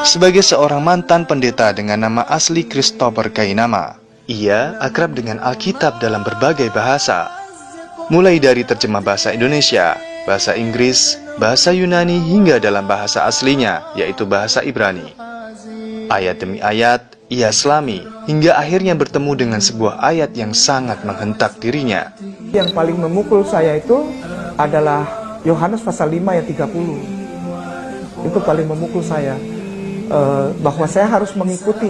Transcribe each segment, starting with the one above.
Sebagai seorang mantan pendeta dengan nama asli Christopher Kainama, ia akrab dengan Alkitab dalam berbagai bahasa, mulai dari terjemah bahasa Indonesia, bahasa Inggris, bahasa Yunani, hingga dalam bahasa aslinya, yaitu bahasa Ibrani. Ayat demi ayat, ia selami, hingga akhirnya bertemu dengan sebuah ayat yang sangat menghentak dirinya. Yang paling memukul saya itu adalah Yohanes pasal 5 ayat 30. Itu paling memukul saya, bahwa saya harus mengikuti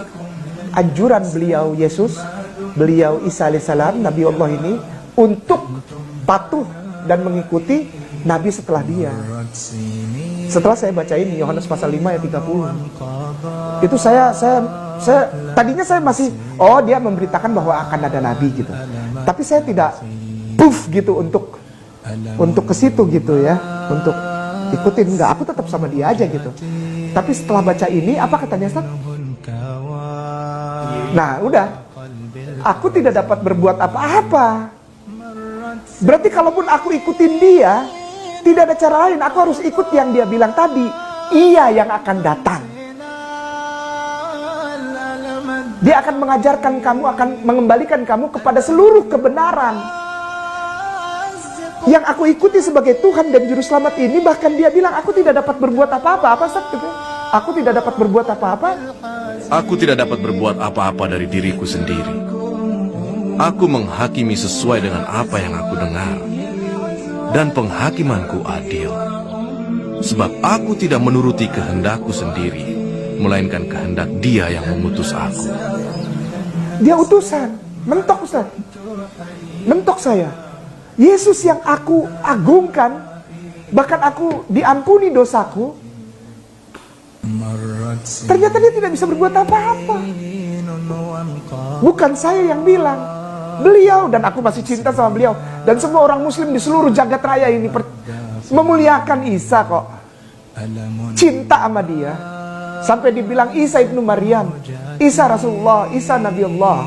anjuran beliau Yesus, beliau Isa alaihissalam, Nabi Allah ini, untuk patuh dan mengikuti Nabi setelah dia. Setelah saya baca ini Yohanes pasal 5 ayat 30, itu saya tadinya saya masih, oh dia memberitakan bahwa akan ada Nabi gitu, tapi saya tidak puff gitu untuk ke situ gitu ya, untuk ikutin, enggak, aku tetap sama dia aja gitu. Tapi setelah baca ini, apa katanya Ustaz? Nah udah, aku tidak dapat berbuat apa-apa. Berarti kalaupun aku ikutin dia, tidak ada cara lain, aku harus ikut yang dia bilang tadi. Ia yang akan datang, dia akan mengajarkan kamu, akan mengembalikan kamu kepada seluruh kebenaran. Yang aku ikuti sebagai Tuhan dan Juru Selamat ini, bahkan dia bilang aku tidak dapat berbuat apa-apa. Apa Ustaz? Aku tidak dapat berbuat apa-apa. Aku tidak dapat berbuat apa-apa dari diriku sendiri. Aku menghakimi sesuai dengan apa yang aku dengar, dan penghakimanku adil. Sebab aku tidak menuruti kehendakku sendiri, melainkan kehendak Dia yang mengutus aku. Dia utusan, mentok Ustaz, mentok saya. Yesus yang aku agungkan, bahkan aku diampuni dosaku, ternyata dia tidak bisa berbuat apa-apa. Bukan saya yang bilang, beliau, dan aku masih cinta sama beliau. Dan semua orang muslim di seluruh jagat raya ini memuliakan Isa kok, cinta sama dia. Sampai dibilang Isa ibnu Maryam, Isa Rasulullah, Isa Nabi Allah,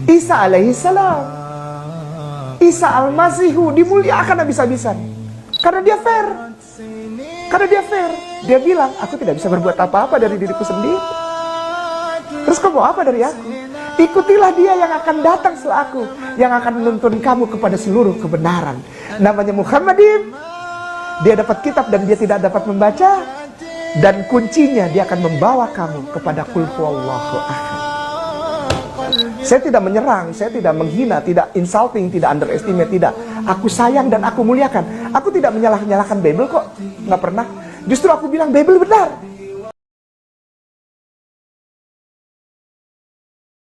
Isa alaihissalam, Isa al-Masihu, dimuliakan habis-habisan. Karena dia fair. Karena dia fair. Dia bilang, aku tidak bisa berbuat apa-apa dari diriku sendiri. Terus kamu apa dari aku? Ikutilah dia yang akan datang setelah aku, yang akan menuntun kamu kepada seluruh kebenaran. Namanya Muhammadin. Dia dapat kitab dan dia tidak dapat membaca. Dan kuncinya, dia akan membawa kamu kepada Qul huwallahu ahad. Saya tidak menyerang, saya tidak menghina, tidak insulting, tidak underestimate, tidak. Aku sayang dan aku muliakan. Aku tidak menyalah-nyalahkan Bible kok, nggak pernah. Justru aku bilang Bible benar.